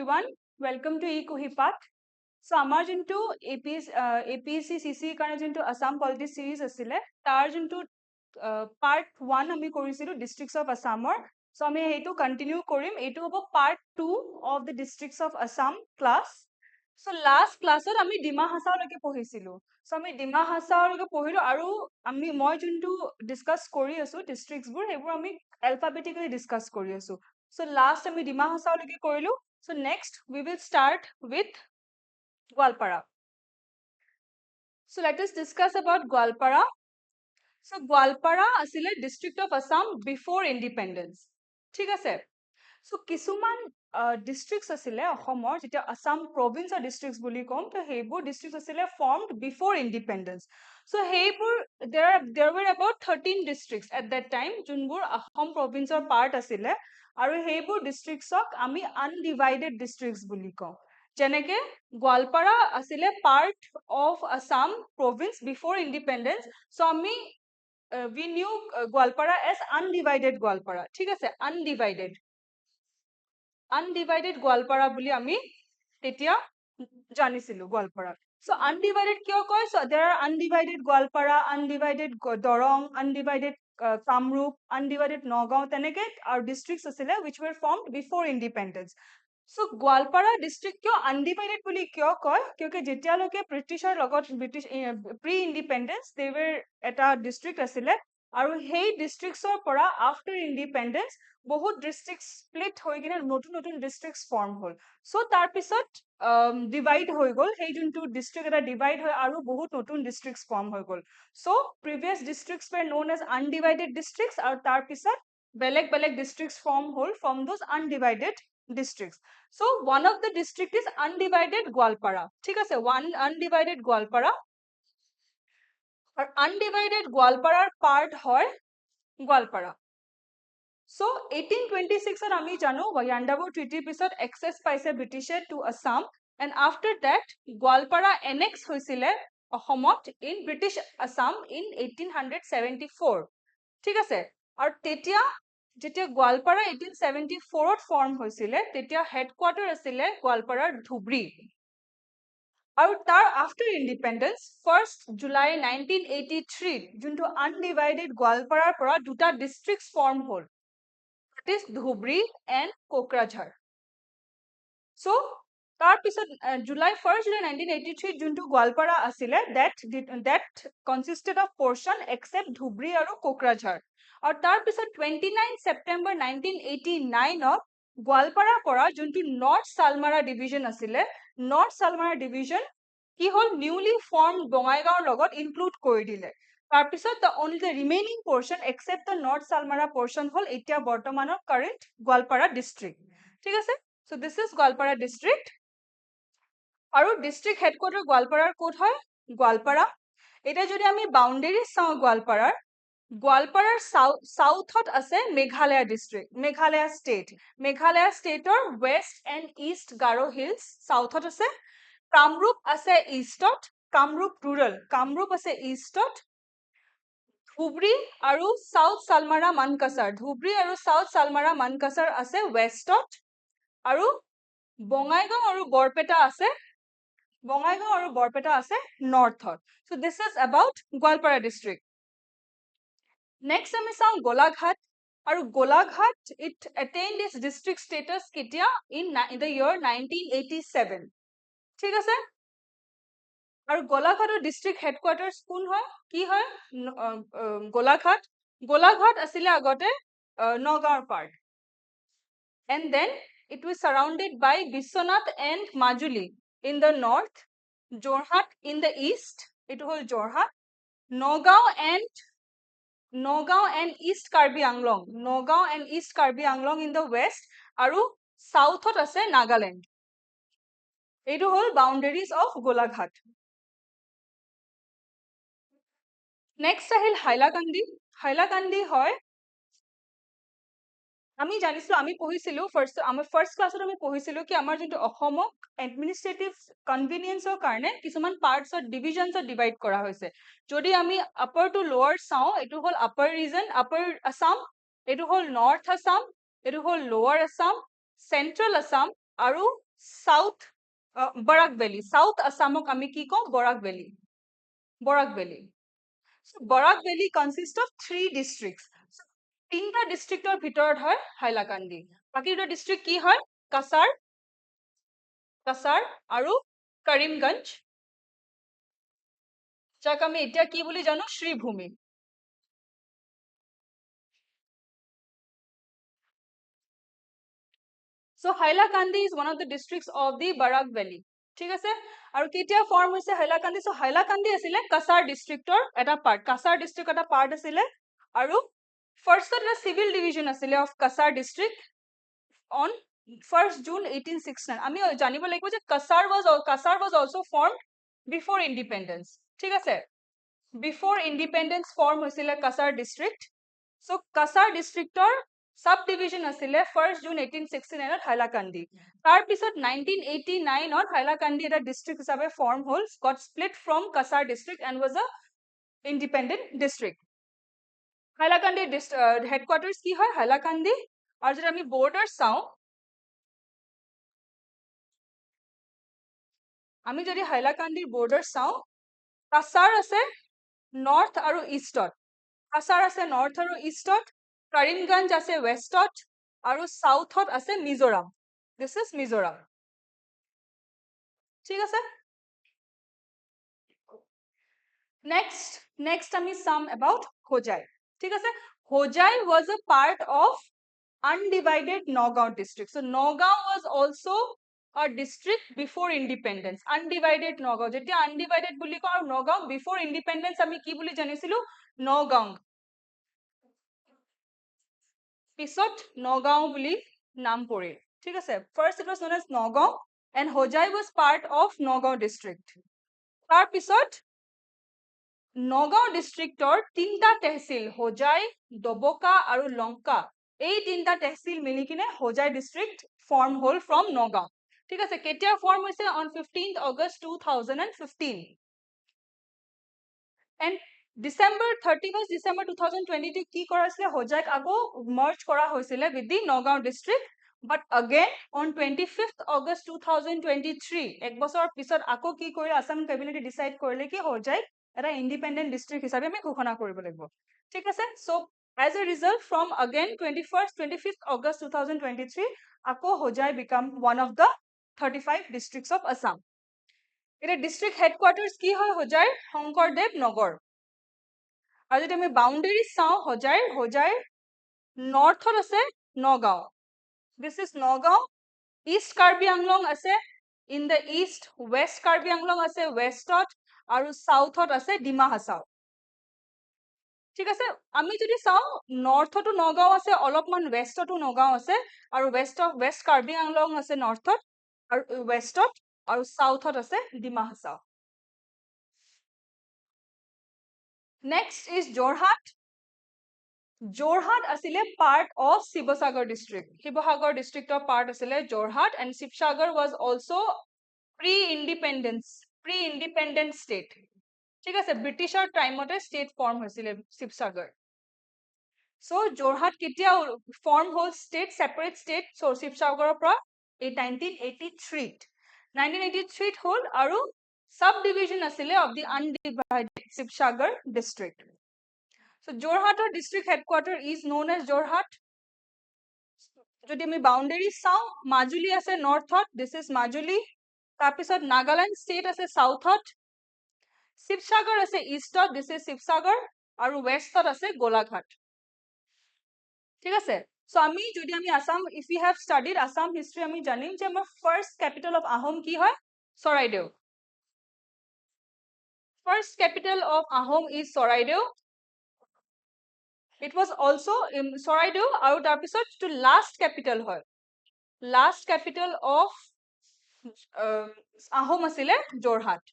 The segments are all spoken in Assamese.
everyone, welcome to eKuhipat. So আমাৰ যোনটো APSC CC কাৰণে যোনটো Assam Politics series আছিলে তাৰ যোনটো part 1 আমি কৰিছিলো districts of Assamৰ so আমি এইটো continue কৰিম এইটো হ'ব part 2 of the districts of Assam class so last classত আমি ডিমা হাছাওলৈকে পঢ়িছিলো so আমি ডিমা হাছাওলৈকে পঢ়িলো আৰু মই যোনটো discuss কৰি আছো districts বোৰ সেইবোৰ আমি alphabetically discuss কৰি আছো so last আমি ডিমা হাছাওলৈকে কৰিলো so next we will start with Gwalpara. So let us discuss about Gwalpara. So Gwalpara asile district of Assam before independence. ঠিক আছে? So কিছুমান districts asile Assam jeta Assam province or districts বুলি কম to হেইবোৰ districts asile formed before independence. So হেইবোৰ there were about 13 districts at that time যোনবোৰ Assam province or part asile আৰু হেইবোৰ districts ok আমি undivided districts বুলি কম. যেনেকে গোৱালপাৰা আছিলে part of Assam province before independence so we knew Goalpara as undivided Goalpara ঠিক আছে undivided গোৱালপাৰা বুলি আমি তেতিয়া জানিছিলো গোৱালপাৰা so undivided কিয় কয় so there are undivided Goalpara undivided Dorong undivided Kamrup undivided Nagaon তেনেকে our districts আছিলে which were formed before independence So Gwalpara district kyo undivided বুলি কিয় কয় কিয়কি যেতিয়ালৈকে ব্ৰিটিছৰ লগত British pre independence they were এটা district আছিলে আৰু সেই districtsৰ পৰা after independence বহুত districts split হৈ কিনে নতুন districts form হ'ল so তাৰ পিছত divide হৈ গল সেই যোনটো district এটা divide হৈ আৰু বহুত নতুন districts form হৈ গল so previous districts were known as undivided districts আৰু তাৰ পিছত বেলেগ districts form হ'ল from those undivided districts. So one of the district is undivided Gwalpara. ঠিক আছে one undivided Gwalpara. আর undivided Gwalpara part হয় Gwalpara. So 1826 এর আমি জানো Yandabu Treaty পিছত access পাইছে ব্ৰিটিছে to Assam and after that Gwalpara annex হৈছিলে অসমত in British Assam in 1874. ঠিক আছে আৰু তেতিয়া যেতিয়া গোৱালপাৰা 1874 ত ফৰ্ম হৈছিলে তেতিয়া হেডকোৱাৰ্টাৰ আছিলে গোৱালপাৰাৰ ধুবৰী আৰু তাৰ আফটাৰ ইন্ডিপেন্ডেন্স 1st জুলাই 1983 যোনটো আনডিভাইডেড গোৱালপাৰাৰ পৰা দুটা ডিস্ট্ৰিক্টস ফৰ্ম হ'ল that is Dhubri and Kokrajhar so তাৰ পিছত জুলাই 1st জুলাই 1983 যোনটো গোৱালপাৰা আছিলে that consisted of portion except Dhubri আৰু কোকৰাঝাৰ और तार पिছত 29 सेप्टेम्बर 1989 গোৱালপাৰা পৰা যোনটো নৰ্থ সালমাৰা ডিভিজন আছিলে নৰ্থ সালমাৰা ডিভিজন কি হল নিউলি ফৰ্ম বঙাইগাঁওৰ লগত ইনক্লুড কৰি দিলে তাৰ পিছত only the remaining portion except the north salmara portion হল এতিয়া বৰ্তমানৰ current গোৱালপাৰা district ঠিক আছে so this is Goalpara district আৰু district headquarter গোৱালপাৰাৰ ক'ত হয় গোৱালপাৰা এটা যদি আমি বাউন্ডাৰী চাও গোৱালপাৰাৰ গোৱালপাৰাৰ সাউথত আছে মেঘালয় ডিস্ট্ৰিক্ট মেঘালয় ষ্টেটৰ west and east Garo hills সাউথত আছে কামৰূপ আছে ইষ্টত কামৰূপ ৰুৰাল কামৰূপ আছে ইষ্টত ধুবৰী আৰু সাউথ সালমাৰা মানকাছাৰ ধুবৰী আৰু সাউথ সালমাৰা মানকাছাৰ আছে ওয়েষ্টত আৰু বঙাইগাঁও আৰু বৰপেটা আছে নৰ্থত so this is about Goalpara district Next আমি চাও গোলাঘাট আৰু Golaghat it attained its district status কেতিয়া in the year 1987 ঠিক আছে আৰু গোলাঘাটৰ district headquarters কোন হয় কি হয় গোলাঘাট আছিলে আগতে নগাঁওৰ part and then it was surrounded by Biswanath and Majuli in the north Jorhat in the east it was Jorhat Nagaon and East Karbi Anglong in the west আৰু southত আছে Nagaland এইটো হল boundaries of গোলাঘাট next আহিল হাইলাকান্দি হয় আমি জানিছিলো আমি পঢ়িছিলো ফাৰ্স্ট ক্লাছত আমি পঢ়িছিলো কি আমাৰ যোনটো অসমক এডমিনিষ্ট্ৰেটিভ কনভিনিয়েন্সৰ কাৰণে কিছুমান পাৰ্টছত ডিভিজনছত ডিভাইড কৰা হৈছে যদি আমি আপাৰ টু লোৱাৰ চাও এটো হল আপাৰ ৰিজন আপাৰ আসাম এটো হল নৰ্থ আসাম এটো হল লোৱাৰ আসাম সেন্ট্ৰেল আসাম আৰু সাউথ বৰাক ভেলি, সাউথ আসামক আমি কি কওঁ Barak valley, Barak valley. So Barak valley consist of 3 districts. তিনটা ডিস্ট্ৰিক্টৰ ভিতৰত হয় হাইলাকান্দি, বাকি দুটা ডিস্ট্ৰিক্ট কি হয় কাছাৰ, কাছাৰ আৰু কৰিমগঞ্জ, যাক আমি এতিয়া কি বুলি জানো Sribhumi. So Hailakandi is one of the districts of the Barak Valley. ঠিক আছে, আৰু কেতিয়া ফৰ্ম হৈছে হাইলাকান্দি? So হাইলাকান্দি আছিলে কাছাৰ ডিস্ট্ৰিক্টৰ এটা পাৰ্ট, কাছাৰ ডিস্ট্ৰিক্ট এটা পাৰ্ট আছিলে, আৰু ফাৰ্ষ্টত এটা চিভিল ডিভিজন আছিলে of Cachar district on 1st June 1869. আমি জানিব লাগিব যে Cachar was also formed before independence. ঠিক আছে, before independence form হৈছিলে কাছাৰ ডিস্ট্ৰিক্ট। So কাছাৰ ডিস্ট্ৰিক্টৰ সাব ডিভিজন আছিলে 1st June 1869 ত হাইলাকান্দি। তাৰ পিছত 1989 ত হাইলাকান্দি এটা ডিস্ট্ৰিক্ট হিচাপে ফৰ্ম হ'ল, got split from Cachar district and was a independent district. Hailakandi headquarters কি হয় হাইলাকান্দি, আৰু যদি আমি বৰ্ডাৰ চাওঁ, আমি যদি হাইলাকান্দিৰ বৰ্ডাৰ চাওঁ, কাছাৰ আছে নৰ্থ আৰু ইষ্টত, কাছাৰ আছে নৰ্থ আৰু ইষ্টত, কৰিমগঞ্জ আছে ৱেষ্টত, আৰু সাউথত আছে মিজোৰাম। This is Mizoram. ঠিক আছে, নেক্সট আমি চাম এবাউট হোজাই। ঠিক আছে, Hojai was a part of undivided Nagaon district. So Nagaon was also a district before independence. Undivided Nagaon, যেতিয়া undivided বুলি কওঁ, আৰু Nagaon before independence আমি কি বুলি জানিছিলো নগাঁও, পিছত নগাঁও বুলি নাম পৰিল। ঠিক আছে, first it was known as Nagaon and Hojai was part of Nagaon district. তাৰ পিছত নগাঁও ডিস্ট্ৰিক্টৰ তিনটা তহচিল হোজাই, দবকা আৰু লংকা, এই তিনটা তহচিল মিলি কিনে হোজাই ডিস্ট্ৰিক্ট ফৰ্ম হ'ল ফ্ৰম নগাঁও। ঠিক আছে, কেতিয়া ফৰ্ম হৈছে on 15th August 2015 and December 31st December 2022 কি কৰা হৈছিলে হোজাইক আকৌ মাৰ্জ কৰা হৈছিলে with the Nagaon district, but again on 25th August 2023 এক বছৰ পিছত আকৌ কি কৰিলে আসাম কেবিনেটে ডিসাইড কৰিলে কি হোজাইক এটা ইন্ডিপেন্ডেন্ট ডিস্ট্ৰিক্ট হিচাপে আমি ঘোষণা কৰিব লাগিব। ঠিক আছে, so as a result from again 25th August 2023 আকৌ Hojai become one of the 35 districts of Assam. এটা ডিস্ট্ৰিক্ট হেডকোৱাৰ্টাৰ্স কি হয় হোজাইৰ শংকৰদেৱ নগৰ। আৰু যদি আমি বাউণ্ডেৰী চাওঁ হোজাইৰ নৰ্থত আছে Nagaon, this is Nagaon, east Karbi Anglong আছে in the east, west Karbi Anglong আছে westত, আৰু সাউথত আছে ডিমা হাছাও। ঠিক আছে, আমি যদি চাওঁ নৰ্থতো নগাঁও আছে, অলপমান ৱেষ্টতো নগাঁও আছে, আৰু ৱেষ্ট কাৰ্বি আংলং আছে নৰ্থত আৰু ৱেষ্টত, আৰু সাউথত আছে ডিমা হাছাও। Next is Jorhat. যোৰহাট আছিলে part of Sivasagar district, Sivasagar ডিস্ট্ৰিক্টৰ পাৰ্ট আছিলে Jorhat, and Sivasagar was also pre-independent state. ঠিক আছে, ব্ৰিটিছৰ টাইমতে ষ্টেট ফৰ্ম হৈছিলে শিৱসাগৰ। So যোৰহাট কেতিয়া ফৰ্ম হ'ল ষ্টেট, সেপাৰেট ষ্টেট শিৱসাগৰৰ পৰা 1983 1983 হ'ল, আৰু সাব ডিভিজন আছিলে of the undivided Sivasagar district. So যোৰহাটৰ district headquarter is known as Jorhat. যদি আমি বাউণ্ডেৰী চাওঁ, মাজুলী আছে নৰ্থত, দিস ইজ মাজুলী, তাৰপিছত নাগালেণ্ড ষ্টেট আছে সাউথত, শিৱসাগৰ আছে ইষ্টত, দিস ইজ শিৱসাগৰ, আৰু ৱেষ্টত আছে গোলাঘাট। ঠিক আছে, সো আমি যদি আমি Assam, if you have studied Assam history, আমি জানিম যে আমাৰ ফাৰ্ষ্ট ক্যাপিটাল অফ আহোম কি হয় Charaideo. First capital of Ahom is Charaideo. It was also Charaideo, আৰু তাৰ পিছত যিটো লাষ্ট ক্যাপিটাল হয়, লাষ্ট ক্যাপিটাল অফ আহোম আছিলে যোৰহাট।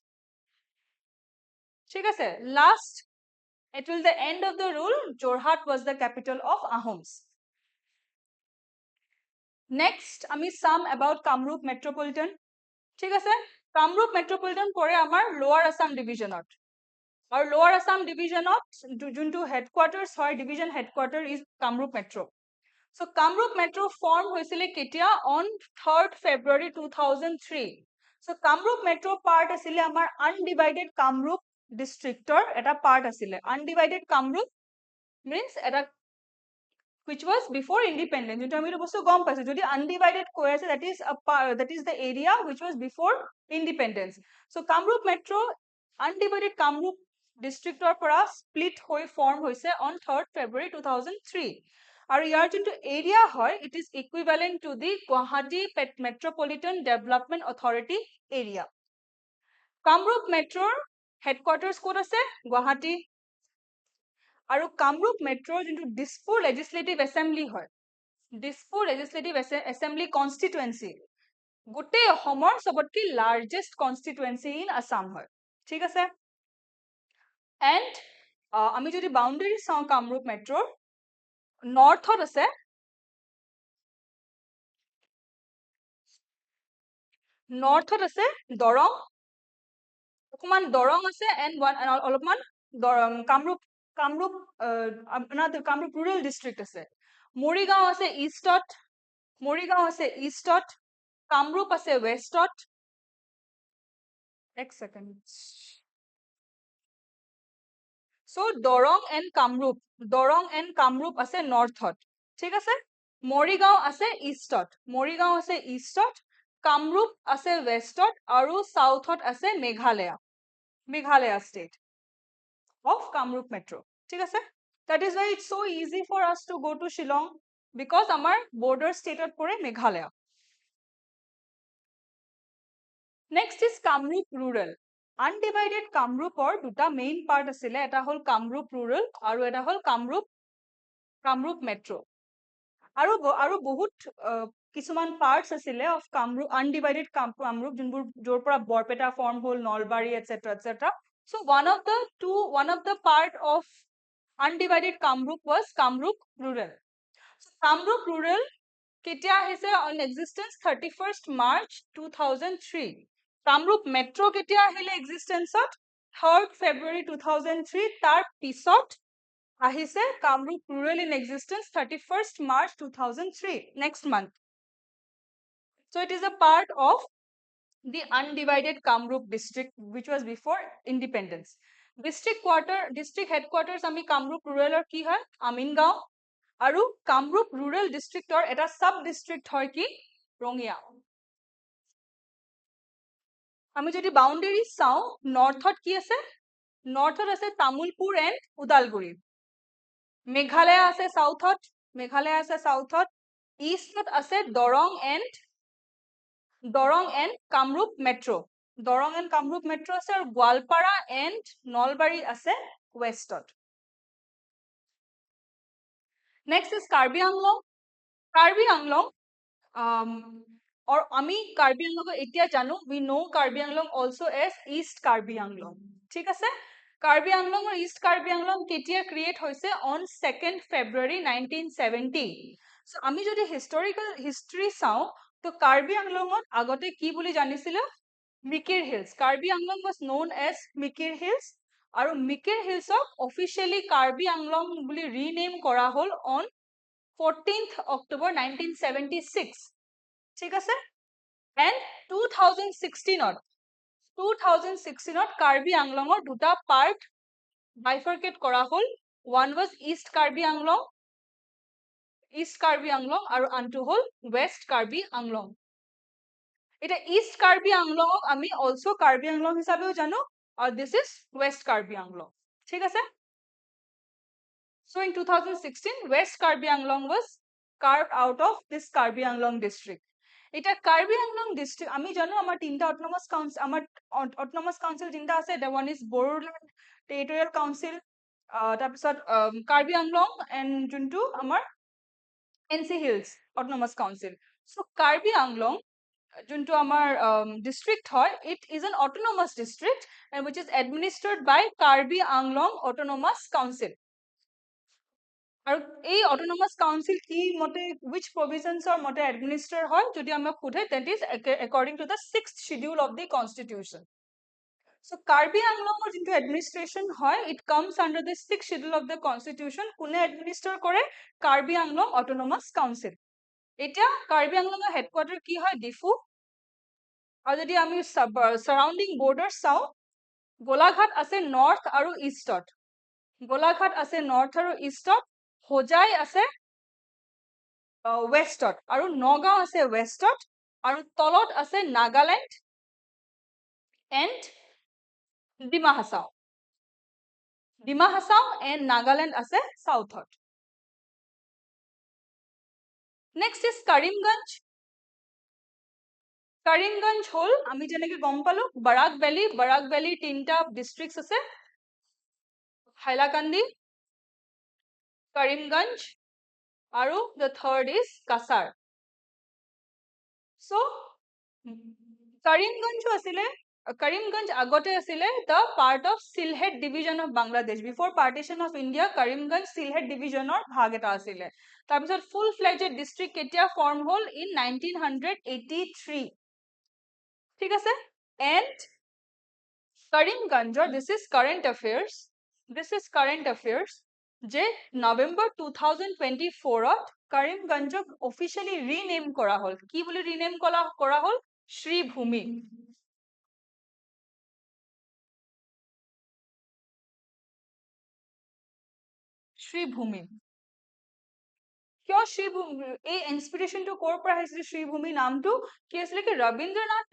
ঠিক আছে, last until the end of the rule Jorhat was the capital of Ahoms. Next আমি চাম about Kamrup metropolitan. ঠিক আছে, Kamrup metropolitan পৰে আমাৰ lower Assam divisionত, আৰু lower Assam divisionত যোনটো headquarters হয়, division headquarter is Kamrup metro. So Kamrup Metro form হৈছিলে কেতিয়া on 3rd February 2003. So Kamrup Metro part আছিলে আমাৰ undivided Kamrup districtor এটা part আছিলে. Undivided Kamrup means এটা which was before independence. যোনটো আমি বস্তু গম পাইছো যদি undivided কৈ আছে that is the area which was before independence. So Kamrup Metro undivided Kamrup districtor পৰা split হৈ form হৈছে on 3rd February 2003. আৰু ইয়াৰ যোনটো area হয় it is equivalent to the Guwahati Metropolitan Development Authority area. Kamrup Metro headquarters ক'ত আছে Guwahati. আৰু Kamrup Metro যোনটো Dispur Legislative Assembly হয় Dispur Legislative Assembly constituency গোটেই অসমৰ সবতকৈ largest constituency in Assam হয় ঠিক আছে and আমি যদি boundary চাওঁ Kamrup Metro northত আছে Dorong অকমান Dorong আছে and অলপমান Kamrup another Kamrup rural district আছে Morigaon আছে eastত Kamrup আছে westত এক second so Dorong and Kamrup আছে northত ঠিক আছে Morigaon আছে eastত Kamrup আছে westত আৰু southত আছে Meghalaya state of Kamrup Metro ঠিক আছে that is why it's so easy for us to go to Shillong because আমাৰ border state ত পৰে Meghalaya next is Kamrup rural undivided Kamrup or দুটা main part আছিলে এটা হল Kamrup rural আৰু এটা হল Kamrup Metro আৰু বহুত কিছুমান parts আছিলে of Kamrup undivided Kamrup যোনবোৰ যৰ পৰা Barpeta form hall Nalbari etc so one of the part of undivided Kamrup was Kamrup rural so Kamrup rural কেতিয়া আহিছে on existence 31st March 2003 Kamrup Metro কেতিয়া আহিলে existence ত 3rd February 2003 তাৰ পিছত আহিছে Kamrup rural in existence 31st March 2003 next month so it is a part of the undivided Kamrup district which was before independence district headquarters ami Kamrup rural or ki hoy Amingaon aru Kamrup rural district or eta sub district hoy ki Rongya ami jodi boundaries sao northot ki ase northot ase Tamulpur and Udalguri Meghalaya ase southot eastot ase Dorong and Kamrup Metro ase aru Gwalpara and Nolbari ase westot next is Karbi Anglong or ami Karbi Anglong etia jano we know Karbi Anglong also as East Karbi Anglong ঠিক আছে Karbi Anglong or East Karbi Anglong ketia create hoise on 2nd February 1970 so ami jodi historical history sao to Karbi Anglong agote ki boli janisile Mikir Hills Karbi Anglong was known as Mikir Hills aru Mikir Hills officially Karbi Anglong boli rename kora hol on 14th October 1976 ঠিক আছে and 2016 Karbi Anglong দুটা part bifurcate kora hol one was East Karbi Anglong aru antu hol West Karbi Anglong এটা East Karbi Anglong ami also Karbi Anglong hisabeo jano or this is West Karbi Anglong ঠিক আছে so in 2016 West Karbi Anglong was carved out of this Karbi Anglong district এটা Karbi Anglong district ami jano amar tinta autonomous council tinta ase the one is Bodoland Territorial Council tar pisot Karbi Anglong and juntu amar NC Hills Autonomous Council so Karbi Anglong juntu amar district hoy it is an autonomous district and which is administered by Karbi Anglong Autonomous Council আৰু এই autonomous council কি মতে which provisions or মতে administer হয় যদি আমাক খুধে that is according to the 6th schedule of the constitution So Karbi Anglong যোনটো administration হয়, it comes under the 6th schedule of the constitution. কোনে administer কৰে? Karbi Anglong Autonomous Council. এতিয়া কাৰ্বি আংলঙৰ হেডকোৱাৰ্টাৰ কি হয়? ডিফু। আৰু যদি আমি সাৰাউণ্ডিং বৰ্ডাৰ চাওঁ, গোলাঘাট আছে নৰ্থ আৰু ইষ্টত। গোলাঘাট আছে নৰ্থ আৰু ইষ্টত, হোজাই আছে ৱেষ্টত, আৰু নগাঁও আছে ৱেষ্টত, আৰু তলত আছে নাগালেণ্ড এণ্ড ডিমা হাছাও। ডিমা হাছাও এণ্ড নাগালেণ্ড আছে সাউথত। Next is Karimganj. কৰিমগঞ্জ হল আমি যেনেকে গম পালো বৰাক ভেলী তিনটা ডিস্ট্ৰিক্টস আছে, হাইলাকান্দি, কৰিমগঞ্জ, আৰু the third is Cachar. So Karimganj আগতে আছিলে the part of Sylhet division of Bangladesh. Before partition of India, Karimganj Sylhet division or ভাগ এটা আছিলে। তাৰপিছত full fledged district কেতিয়া form হল? In 1983। ঠিক আছে? And Karimganj, this is current affairs, যে November 2024 কৰিমগঞ্জক অফিচিয়ালি ৰিনেম কৰা হল। কি বুলি ৰিনেম কৰা হল? শ্ৰীভূমি। শ্ৰীভূমি। কিয় শ্ৰীভূমি? এই ইনস্পিৰেশনটো কৰ পৰা আহিছিল? শ্ৰীভূমি নামটো কি আছিল? কি Rabindranath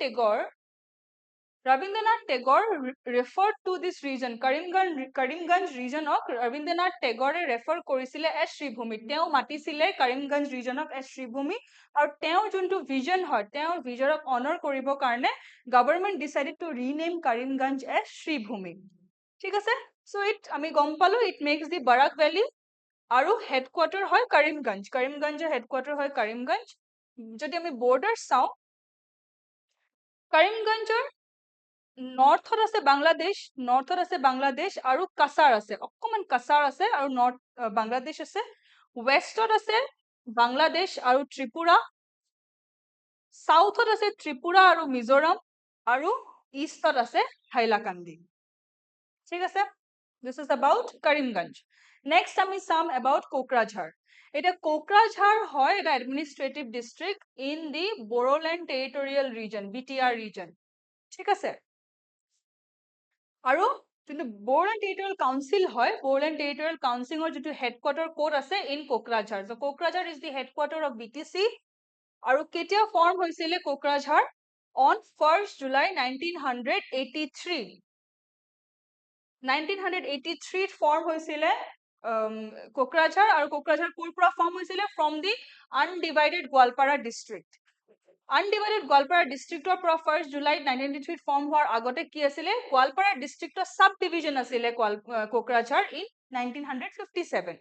Tagore referred to this region, Karimganj regionক ৰবীন্দ্ৰনাথ টেগৰে ৰেফাৰ কৰিছিলে as শ্ৰীভূমি। তেওঁ মাতিছিলে কৰিমগঞ্জ regionক as শ্ৰীভূমি, আৰু তেওঁৰ যোনটো vision হয়, তেওঁৰ visionক honor কৰিবৰ কাৰণে government decided to rename Karimganj as Sribhumi. ঠিক আছে? So আমি গম পালো it makes the Barak Valley, আৰু হেডকোৱাৰ্টাৰ হয় কৰিমগঞ্জ। কৰিমগঞ্জৰ হেডকোৱাৰ্টাৰ হয় কৰিমগঞ্জ। যদি আমি বৰ্ডাৰ চাওঁ, কৰিমগঞ্জৰ নৰ্থত আছে বাংলাদেশ আৰু কাছাৰ আছে, অকমান কাছাৰ আছে, আৰু নৰ্থ বাংলাদেশ আছে। ৱেষ্টত আছে বাংলাদেশ আৰু ত্ৰিপুৰা, সাউথত আছে ত্ৰিপুৰা আৰু মিজোৰাম, আৰু ইষ্টত আছে হাইলাকান্দি। ঠিক আছে? This is about Karimganj. Next আমি চাম about কোকৰাঝাৰ। এটা কোকৰাঝাৰ হয় এটা administrative district in the Bodoland Territorial Region, BTR region। ঠিক আছে? আৰু যোনটো Bodoland Territorial Council হয়, Bodoland Territorial Councilৰ যোনটো হেডকোৱাৰ্টাৰ ক'ত আছে? In Kokrajhar. So Kokrajhar is the headquarter of BTC। আৰু কেতিয়া ফৰ্ম হৈছিলে Kokrajhar? On 1st July 1983। 1983 form হৈছিলে কোকৰাঝাৰ, আৰু কোকৰাঝাৰ ক'ৰ পৰা ফৰ্ম হৈছিলে? From the undivided Goalpara district। Undivided Goalpara ডিষ্ট্ৰিক্টৰ পৰা 1st জুলাই 1983 ফৰ্ম হোৱাৰ আগতে কি আছিলে? গোৱালপাৰা ডিষ্ট্ৰিক্টৰ সাব ডিভিজন আছিলে কোকৰাঝাৰ in 1957।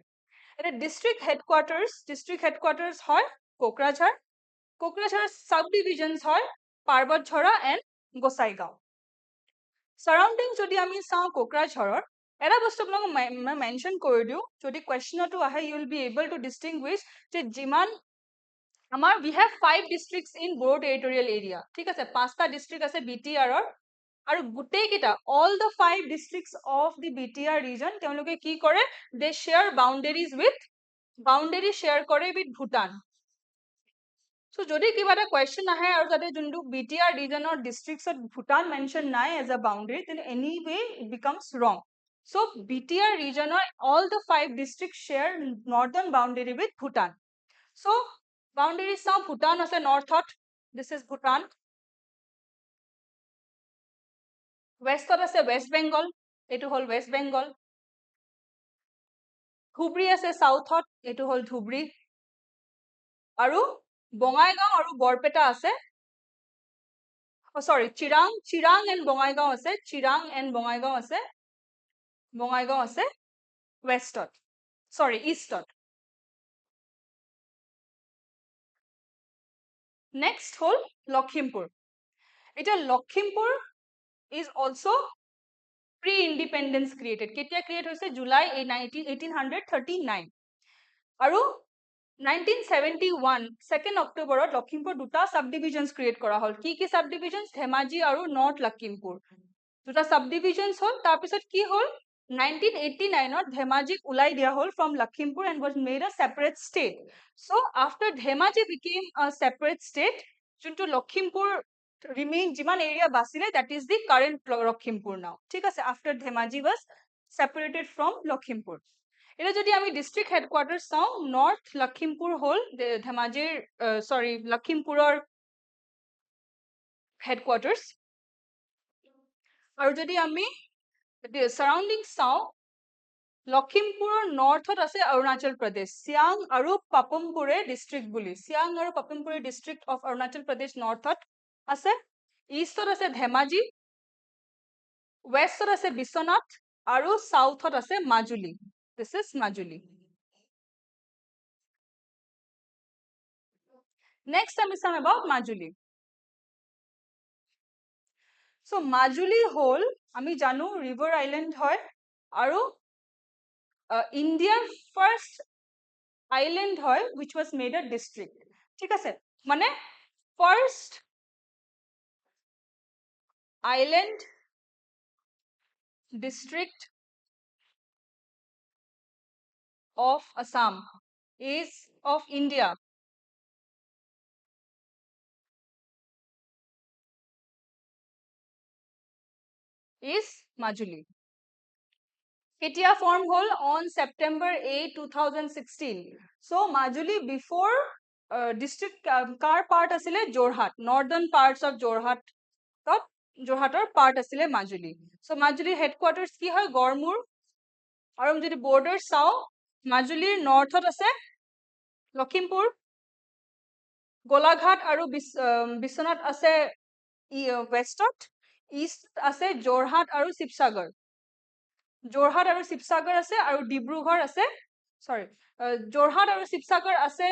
এটা ডিষ্ট্ৰিক্ট হেডকোৱাৰ্টাৰ্স হয় কোকৰাঝাৰ। কোকৰাঝাৰৰ সাব ডিভিজনছ হয় পাৰ্বতঝৰা এণ্ড গোসাইগাঁও। সাৰাউণ্ডিং যদি আমি চাওঁ কোকৰাঝাৰৰ, এটা বস্তু আপোনালোকক মই মেনশ্যন কৰি দিওঁ, যদি কুৱেশ্যনতো আহে you will be able to distinguish যে যিমান আমাৰ we have 5 districts in Bodo territorial area। ঠিক আছে? 5টা ডিস্ট্ৰিক্ট আছে BTR-ৰ, আৰু গোটেই কেইটা all the 5 districts of the BTR region তেওঁলোকে কি কৰে? They share boundary share কৰে with Bhutan। So যদি কিবা এটা question আহে আৰু যাতে যোনটো BTR regionৰ districtsত Bhutan mention নাই as a boundary, then anyway it becomes wrong। So BTR regionৰ all the 5 districts share northern boundary with Bhutan। So boundary চাওঁ, Bhutan আছে নৰ্থত, this is Bhutan। ৱেষ্টত আছে ৱেষ্ট বেংগল, এইটো হল ৱেষ্ট বেংগল। ধুবুৰী আছে সাউথত, এইটো হল ধুবুৰী। আৰু বঙাইগাঁও আৰু বৰপেটা আছে, sorry চিৰাং এণ্ড বঙাইগাঁও আছে, বঙাইগাঁও আছে ৱেষ্টত, sorry ইষ্টত। নেক্সট হল লখিমপুৰ। এতিয়া Lakhimpur is also pre-independence created। কেতিয়া ক্ৰিয়েট হৈছে? জুলাই 1839। আৰু 1971 2nd অক্টোবৰত লখিমপুৰ দুটা সাব ডিভিজনছ ক্ৰিয়েট কৰা হল। কি কি সাব ডিভিজনছ? ধেমাজি আৰু নৰ্থ লখিমপুৰ। দুটা সাব ডিভিজনস হল তাৰ পিছত কি হল 1989 ত ধেমাজিক উলাই দিয়া হল from Lakhimpur and was made a separate state. So after Dhemaji became a separate state, যোনটো লখিমপুৰ remain যিমান area বাছিলে, that is the current Lakhimpur now. ঠিক আছে, after Dhemaji was separated from Lakhimpur. এটা যদি আমি ডিস্ট্রিক্ট হেডকোয়ার্টার চাও, নর্থ লখিমপুৰ হল ধেমাজিৰ সৰি লখিমপুৰৰ হেডকোয়াৰ্টাৰ্স। আৰু যদি আমি সাৰাউণ্ডিং চাও, লখিমপুৰৰ নৰ্থত আছে অৰুণাচল প্ৰদেশ, চিয়াং আৰু পাপুমপুৰে ডিস্ট্ৰিক্ট বুলি, চিয়াং আৰু পাপুমপুৰে ডিস্ট্ৰিক্ট অফ অৰুণাচল প্ৰদেশ নৰ্থত আছে। ইষ্টত আছে ধেমাজি, ৱেষ্টত আছে বিশ্বনাথ আৰু সাউথত আছে Majuli. This is Majuli. Next আমি চাম এবাউট মাজুলী। সো মাজুলী হল আমি জানো ৰিভাৰ আইল্যান্ড হয় আৰু ইণ্ডিয়াৰ ফাৰ্ষ্ট আইল্যান্ড হয় which was made a district. ঠিক আছে, মানে first island district of Assam is of India is Majuli. কেতিয়া form hall on September 8, 2016. So Majuli before district car part আছিলে Jorhat, northern parts of Jorhat, যোৰহাটৰ part আছিলে মাজুলী। So মাজুলীৰ headquarters কি হয় গড়মূৰ। আৰু যদি border চাও, মাজুলীৰ নৰ্থত আছে লখিমপুৰ, গোলাঘাট আৰু বিশ্বনাথ আছে ৱেষ্টত, ইষ্ট আছে যোৰহাট আৰু শিৱসাগৰ, যোৰহাট আৰু শিৱসাগৰ আছে, আৰু ডিব্ৰুগড় আছে, সৰি যোৰহাট আৰু শিৱসাগৰ আছে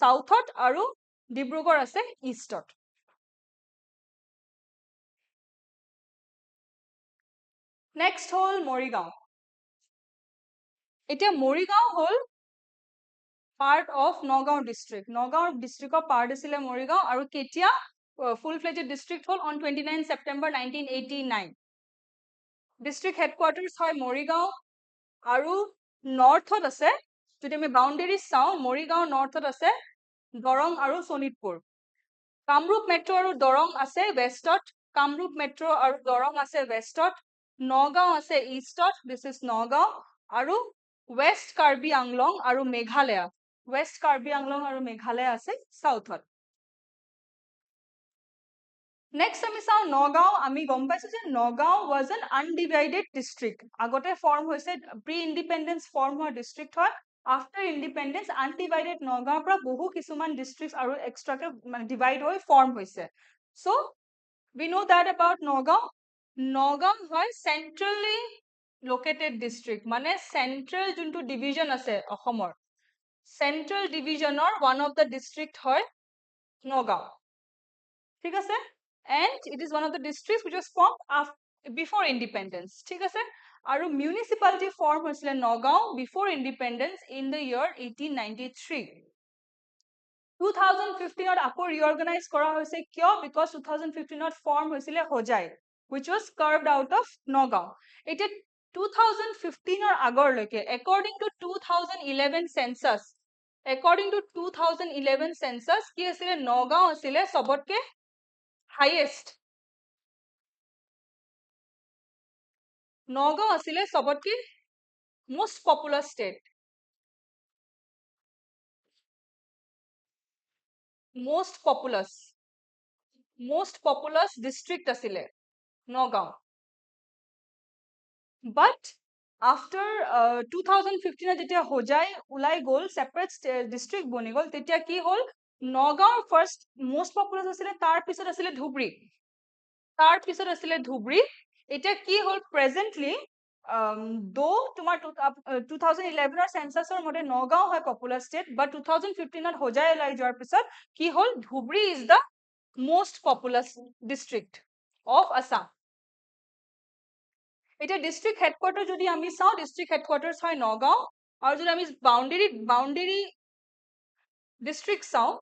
সাউথত, আৰু ডিব্ৰুগড় আছে ইষ্টত। নেক্সট হল মৰিগাঁও। এতিয়া মৰিগাঁও হল part of Nagaon district, Nagaon ডিস্ট্ৰিক্টৰ পাৰ্ট আছিলে মৰিগাঁও, আৰু কেতিয়া ফুল ফ্লেজড ডিস্ট্ৰিক্ট হল on 29 September 1989। ডিস্ট্ৰিক্ট হেডকোয়াৰ্টাৰ্স হয় মৰিগাঁও, আৰু নৰ্থত আছে, যদি আমি বাউণ্ডেৰীজ চাওঁ, মৰিগাঁও নৰ্থত আছে দৰং আৰু শোণিতপুৰ, কামৰূপ মেট্ৰ' আৰু দৰং আছে ৱেষ্টত, কামৰূপ মেট্ৰ' আৰু দৰং আছে ৱেষ্টত, নগাঁও আছে ইষ্টত, দিস ইজ নগাঁও, আৰু ৱেষ্ট কাৰ্বি আংলং আৰু মেঘালয়, ৱেষ্ট কাৰ্বি আংলং আৰু মেঘালয় আছে সাউথত। নেক্সট আমি চাওঁ নগাঁও। আমি গম পাইছো যে Nagaon was an undivided district, আগতে ফৰ্ম হৈছে প্ৰি ইণ্ডিপেণ্ডেন্স ফৰ্ম হোৱা ডিস্ট্ৰিক্ট হয়, আফটাৰ ইণ্ডিপেণ্ডেন্স আনডিভাইডেড নগাঁওৰ পৰা বহু কিছুমান ডিস্ট্ৰিক্ট আৰু এক্সট্ৰাকে মানে ডিভাইড হৈ ফৰ্ম হৈছে। So we know that about Nagaon. Nagaon হয় চেন্ট্ৰেলি লোকেটেড ডিস্ট্ৰিক্ট, মানে চেন্ট্ৰেল যোনটো ডিভিজন আছে অসমৰ, চেন্ট্ৰেল ডিভিজনৰ ওৱান অফ দ্য ডিস্ট্ৰিক্ট হয় নগাঁও। ঠিক আছে, and it is one of the districts which was formed before independence. ঠিক আছে, আৰু municipality form হৈছিলে Nagaon before independence in the year 1893. 2015 আকৌ reorganize কৰা হৈছে কিয়? Because 2015 form হৈছিলে Hojai, which was carved out of Nagaon. এতিয়া 2015 আগৰলৈকে according to 2011 census, according to 2011 census কি আছিলে? নগাঁও আছিলে সবতকে হাইয়েষ্ট, নগাঁও আছিলে সবতকে most populous state, most populous district আছিলে নগাঁও। But after 2015 যেতিয়া হোজাই ওলাই গ'ল, separate district বনি গ'ল, তেতিয়া কি হ'ল নগাঁওৰ first most populous আছিলে, তাৰ পিছত আছিলে ধুবুৰী, তাৰ পিছত আছিলে ধুবুৰী। এতিয়া কি হ'ল presently though তোমাৰ 2011 চেন্সাছৰ মতে নগাঁও হয় পপুলাৰ ষ্টেট, বাট 2015 হোজাই ওলাই যোৱাৰ পিছত কি হ'ল Dhubri is the most populous district of Assam. এতিয়া ডিস্ট্ৰিক্ট হেডকোয়াৰ্টাৰ যদি আমি চাওঁ, ডিস্ট্ৰিক্ট হেডকোয়াৰ্টাৰ্স হয় নগাঁও, আৰু যদি আমি বাউণ্ডেৰী ডিস্ট্ৰিক্ট চাওঁ,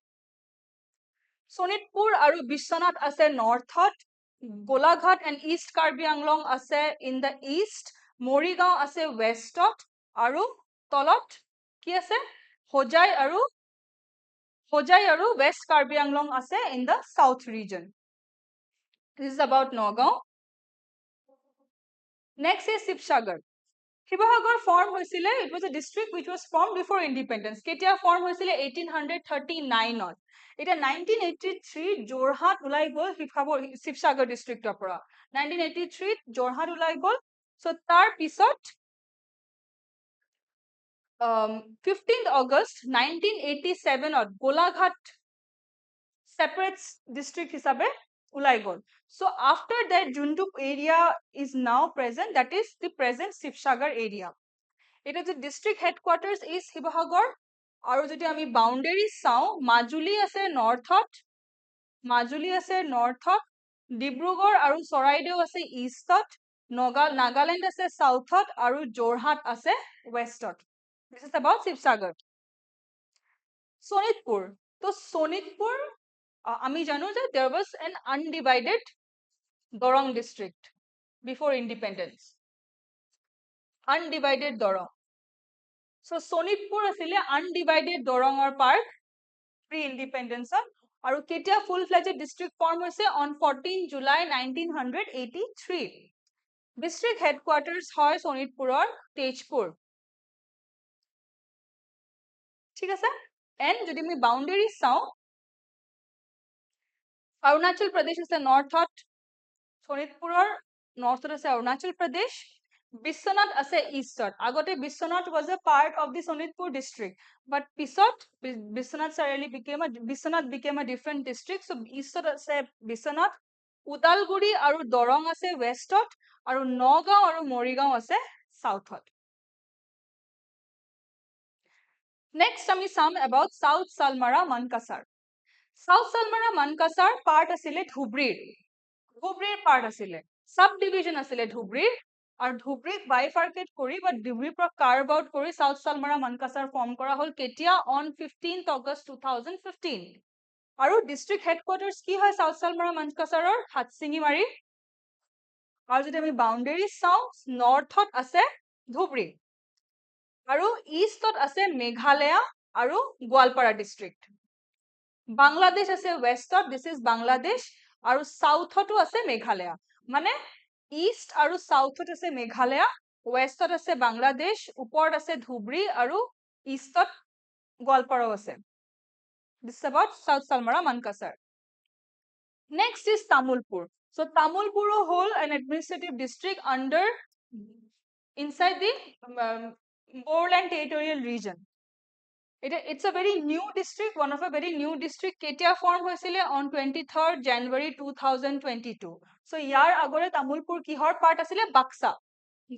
শোণিতপুৰ আৰু বিশ্বনাথ আছে নৰ্থত, Golaghat and East Karbi Anglong ase in the east, Morigao ase westot, aru tolot ki ase Hojai aru West Karbi Anglong ase in the south region. This is about Nagaon. Next is Sibsagar. Shivsagar formed hoisile, it was a district which was formed before independence. Ketia formed hoisile 1839 on. It 1983 Jorhat ulai gol Shivsagar district opera. 1983 Jorhat ulai gol. So tar pisot 15th August 1987 on Golaghat separates district hisabe ulai gol. So after that Jundu area is now present, that is the present Shivsagar area. It is the district headquarters is Shivsagar. আৰু যদি আমি বাউন্ডাৰী চাওঁ মাজুলী আছে নৰ্থত, ডিব্ৰুগড় আৰু চৰাইদেউ আছে ইষ্টত, নাগালেণ্ড আছে সাউথত আৰু যোৰহাট আছে ৱেষ্টত. This is about Shivsagar. Sonitpur. তো Sonitpur আমি জানো যে there was an undivided Dorong district before independence. Undivided Dorong. So Sonitpur asile undivided Dorongor part pre-independence aru ketia full-fledged district form hoise on 14 July 1983. District headquarters hoy Sonitpuror Tejpur. ঠিক আছে, and jodi mi boundaries sao Arunachal Pradesh is the northot, Sonitpuror northot ase Arunachal Pradesh, Biswanath ase eastot. Agote Biswanath was a part of the Sonitpur district, but pisot Biswanath became a different district. So eastot ase Biswanath, Udalguri aru Dorong ase westot, aru Nagaon aru Morigao ase southot. Next ami sam about South Salmara Mankasar. South Salmara Mankasar part asile Dhubrir part asile, subdivision asile Dhubrir. Are ধুবড়ীক bifurcate কৰি বা ধুবড়ীৰ পৰা কাৰ্ভ আউট কৰি সাউথ সালমাৰা মানকাছাৰ ফৰ্ম কৰা হল কেতিয়া অন 15th August 2015. আৰু ডিস্ট্ৰিক্ট হেডকোৱাৰ্টাৰ্স কি হয় সাউথ সালমাৰা মানকাছাৰৰ হাতসিঙিমাৰী. আৰু যদি আমি বাউন্ডাৰী চাওঁ নৰ্থত আছে ধুবড়ী আৰু ইষ্টত আছে মেঘালয়া আৰু গোৱালপাৰা ডিস্ট্ৰিক্ট. বাংলাদেশ আছে ওয়েষ্টত, দিস ইজ বাংলাদেশ, আৰু সাউথতো আছে মেঘালয়া. মানে ইষ্ট আৰু সাউথত আছে মেঘালয়া, ওয়েষ্টত আছে বাংলাদেশ, ওপৰত আছে ধুবড়ী আৰু ইষ্টত গোৱালপাৰাও আছে. This is about South Salmara Mankasar. Next is Tamulpur. So Tamulpur whole an administrative district under inside the Boreland territorial region. It's a very new district, one of a very new district. Ketia form hoisile on 23rd January 2022. So yar agore Tamulpur kihor part asile Baksa.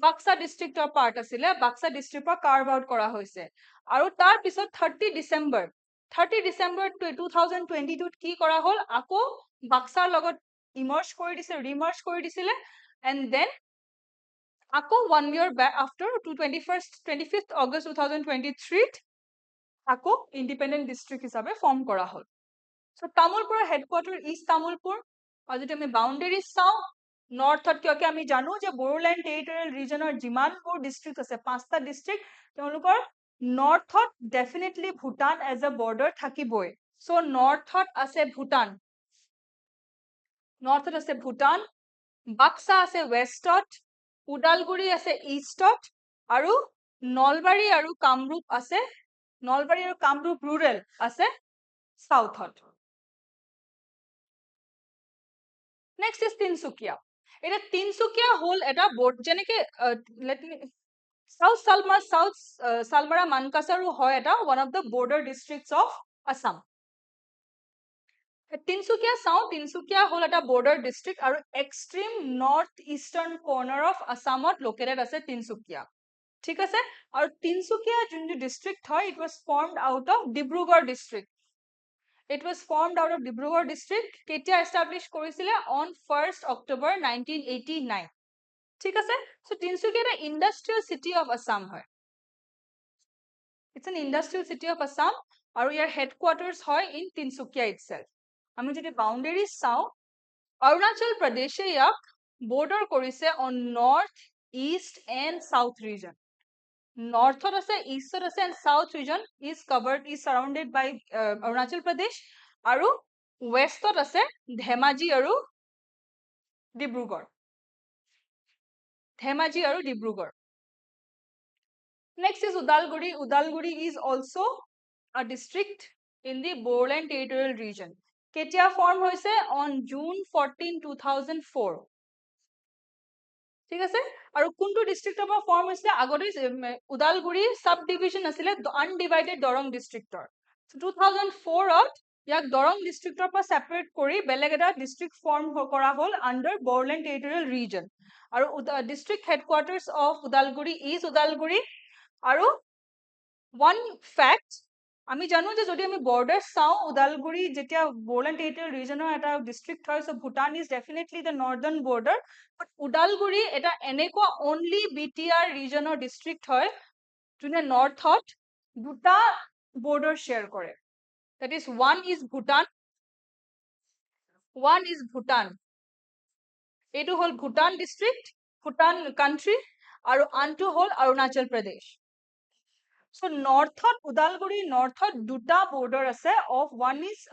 Baksa district or part asile, Baksa district par carve out kora hoise. Aru tar pisot 30 December 2022 ki kora hol ako Baksa logot emerge kori disile, remerge kori disile, and then ako 1 year back after 25th August 2023 আকৌ ইন্ডিপেন্ডেন্ট ডিস্ট্রিক্ট হিসাবে ফর্ম করা হল. সো তামুলপুরের হেডকোয়ার্টার ইস্ট তামুলপুর. আর যদি আমি বাউন্ডারিজ চাওঁ নৰ্থত কিয়কি আমি জানো যে বড়োলেণ্ড টেৰিটৰিয়েল ৰিজনৰ যিমানবোৰ ডিস্ট্ৰিক্ট আছে, 5টা ডিস্ট্ৰিক্ট, তেওঁলোকৰ নৰ্থত definitely Bhutan as a border থাকিবই. সো নৰ্থত আছে ভূটান, বাক্সা আছে ৱেষ্টত, উদালগুৰি আছে ইষ্টত, আৰু নলবাৰী আৰু কামৰূপ আছে, নলবাৰী আৰু কামৰূপ ৰুৰেল আছে সাউথত. Next is Tinsukia. এটা তিনসুকিয়া হল এটা বোৰ্ড, যেনেকে সাউথ সালমাৰা মানকাছাৰো হয় এটা one of the border districts of Assam. Tinsukia চাওঁ, তিনসুকিয়া হল এটা বৰ্ডাৰ ডিস্ট্ৰিক্ট আৰু extreme north eastern corner of আসামত লোকেটেড আছে তিনসুকিয়া. ঠিক আছে, আৰু তিনসুকিয়া যোনটো ডিস্ট্ৰিক্ট হয়, it was formed out of Dibrugarh district. It was formed out of Dibrugarh district. কেতিয়া এস্টাবলিশ কৰিছিলে on 1st October 1989. ঠিক আছে, so তিনসুকিয়া এটা ইন্ডাষ্ট্ৰিয়েল সিটি অফ আসাম হয়. It's an industrial city of Assam আৰু ইয়াৰ হেডকোৱাৰ্টাৰ্স হয় in তিনসুকিয়া itself. আমি যদি বাউন্ডাৰিজ চাওঁ অৰুণাচল প্ৰদেশে ইয়াক বৰ্ডাৰ কৰিছে on north east and south region নৰ্থত আছে ইষ্টত আছে and south region is surrounded by Arunachal Pradesh আৰু ৱেষ্টত আছে ধেমাজি আৰু Dibrugarh Next is Udalguri. Udalguri is also a district in the Boreland territorial region. Ketia form hoise on June 14, 2004. ঠিক আছে আৰু কোনটো ডিস্ট্ৰিক্টৰ পৰা ফৰ্ম হৈছিলে আগতে উদালগুৰি সাব ডিভিজন আছিলে আনডিভাইডেড দৰং ডিস্ট্ৰিক্টৰ 2004 ত ইয়াক দৰং ডিস্ট্ৰিক্টৰ পৰা সেপাৰেট কৰি বেলেগ এটা ডিস্ট্ৰিক্ট ফৰ্ম কৰা হ'ল আন্ডাৰ বৰলেণ্ড টেৰিটৰিয়েল ৰিজন আৰু district headquarters of Udalguri is Udalguri আৰু one fact আমি জানো যে যদি আমি বৰ্ডাৰ চাও উদালগুৰি যেতিয়া বৰলেণ্ড টেৰিটৰিয়েল ৰিজনৰ এটা ডিস্ট্ৰিক্ট হয় so Bhutan is definitely the northern border but Udalguri এটা এনেকুৱা অনলি বিটিআৰ ৰিজনৰ ডিস্ট্ৰিক্ট হয় যোনে নৰ্থত দুটা বৰ্ডাৰ শ্বেয়াৰ কৰে that is one is Bhutan এইটো হল ভুটান ডিস্ট্ৰিক্ট ভুটান কান্ট্ৰি আৰু আনটো হল Arunachal Pradesh So northot Udalguri northot duta border ase of one is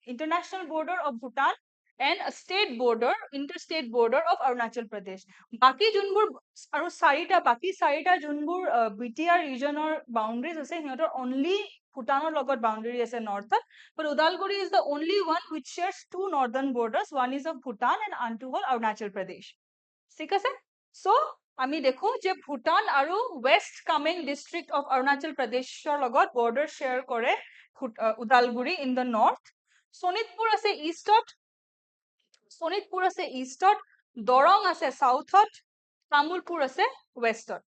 international border of Bhutan and a state border interstate border of Arunachal Pradesh. Baki junbur aru baki sarita junbur BTR region or boundaries ase hiyotor only Bhutanor logot boundary ase northot but Udalguri is the only one which shares two northern borders one is of Bhutan and another hol Arunachal Pradesh. ঠিক আছে so আমি দেখো যে ভুটান আৰু West coming district of Arunachal প্ৰদেশৰ লগত বৰ্ডাৰ শ্বেয়াৰ কৰে Udalguri in the north Sonitpur আছে ইষ্টত দৰং আছে সাউথত তামুলপুৰ আছে ওয়েষ্টত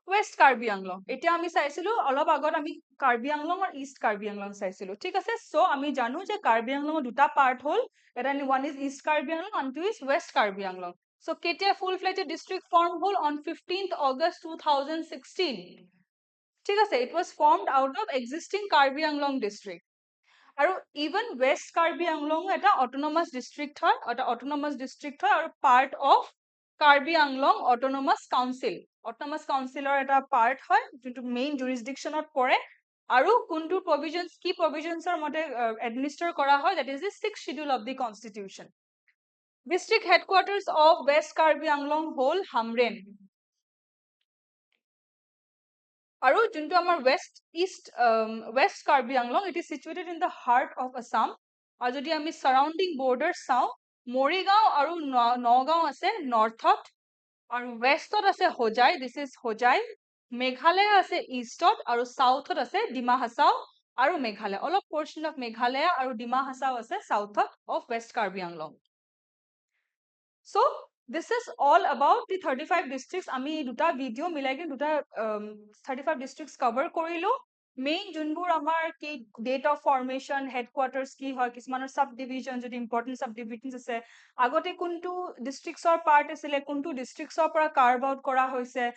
ওয়েস্ট কাৰ্বি আংলং এতিয়া আমি চাইছিলো অলপ আগত আমি কাৰ্বি আংলং আৰু ইষ্ট কাৰ্বি আংলং চাইছিলো ঠিক আছে সো আমি জানো যে কাৰ্বি আংলঙৰ দুটা পাৰ্ট হল এটা one is east Karbi Anglong আনটো is west Karbi Anglong so কেতিয়া ফুল ফ্লেজড ডিস্ট্ৰিক্ট ফৰ্ম হল অন 15th August 2016 ঠিক আছে it was formed out of existing Karbi Anglong district আৰু ইভেন ওয়েস্ট কাৰ্বি আংলং এটা অটোনমাস ডিস্ট্ৰিক্ট হয় আৰু part of Karbi Anglong autonomous কাউন্সিলৰ এটা পাৰ্ট হয় যোনটো মেইন জুৰিসডিকশনত পৰে আৰু কোনটো প্ৰভিজনস কি প্ৰভিজনসৰ মতে এডমিনিস্টাৰ কৰা হয় that is the 6th schedule of the constitution district headquarters of west karbi anglong hol hamren আৰু যোনটো আমাৰ west karbi anglong it is situated in the heart of assam আৰু যদি আমি সাৰাউণ্ডিং বৰ্ডাৰ চাও মৰিগাঁও আৰু নগাঁও আছে নৰ্থত আৰু ৱেষ্টত আছে হোজাই দিস ইজ হোজাই মেঘালয় আছে ইষ্টত আৰু সাউথত আছে ডিমা হাছাও আৰু মেঘালয় অলপ পোৰ্শন অফ মেঘালয় আৰু ডিমা হাছাও আছে সাউথত of west Karbi Anglong so this is all about the 35 districts আমি দুটা ভিডিও মিলাই কিনে দুটা 35 districts cover কৰিলো মেইন যোনবোৰ আমাৰ কি ডেট অফ ফৰ্মেশন হেডকোৱাৰ্টাৰ্স কি হয় কিছুমানৰ সাব ডিভিজন যদি ইম্পৰ্টেন্ট সাব ডিভিজনস আছে আগতে কোনটো ডিস্ট্ৰিক্টছৰ পাৰ্ট আছিলে কোনটো ডিস্ট্ৰিক্টছৰ পৰা কাৰ্ভ আউট কৰা হৈছে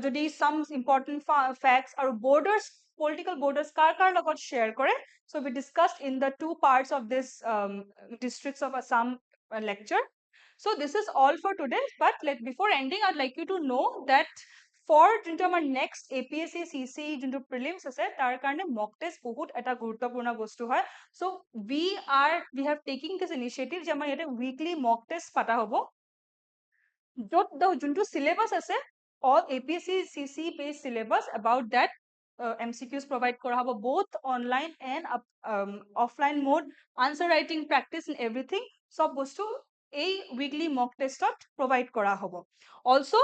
যদি সাম ইম্পৰ্টেন্ট ফ্যাক্টস আৰু বৰ্ডাৰ্স political borders কাৰ লগত share কৰে so we discussed in the two parts of this districts of Assam lecture so this is all for today but before ending I'd like you to know that for যোনটো আমাৰ next APSC CC যোনটো prelims আছে তাৰ কাৰণে mock test বহুত এটা গুৰুত্বপূৰ্ণ বস্তু হয় so we have taking this initiative যে আমাৰ ইয়াতে weekly mock test পাতা হ'ব য'ত যোনটো syllabus আছে all APSC CC based syllabus about that MCQs provide কৰা হ'ব both online and offline mode answer writing practice and everything সব বস্তু এই weekly mock test provide কৰা হ'ব also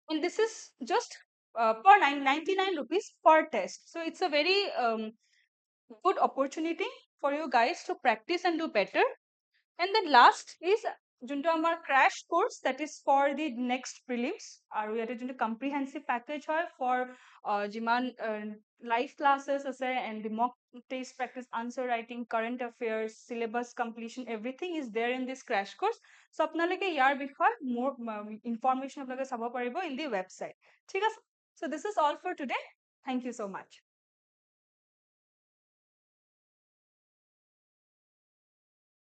and this is just per 99 rupees per test so it's a very good opportunity for you guys to practice and do better and then last is যোনটো আমাৰ crash course that is for the next prelims আৰু ইয়াতে যোনটো comprehensive package হয় for যিমান live classes আছে and the mock test practice answer writing current affairs syllabus completion everything is there in this crash course so আপোনালোকে ইয়াৰ বিষয়ে more information আপোনালোকে চাব পাৰিব in the website ঠিক আছে so this is all for today thank you so much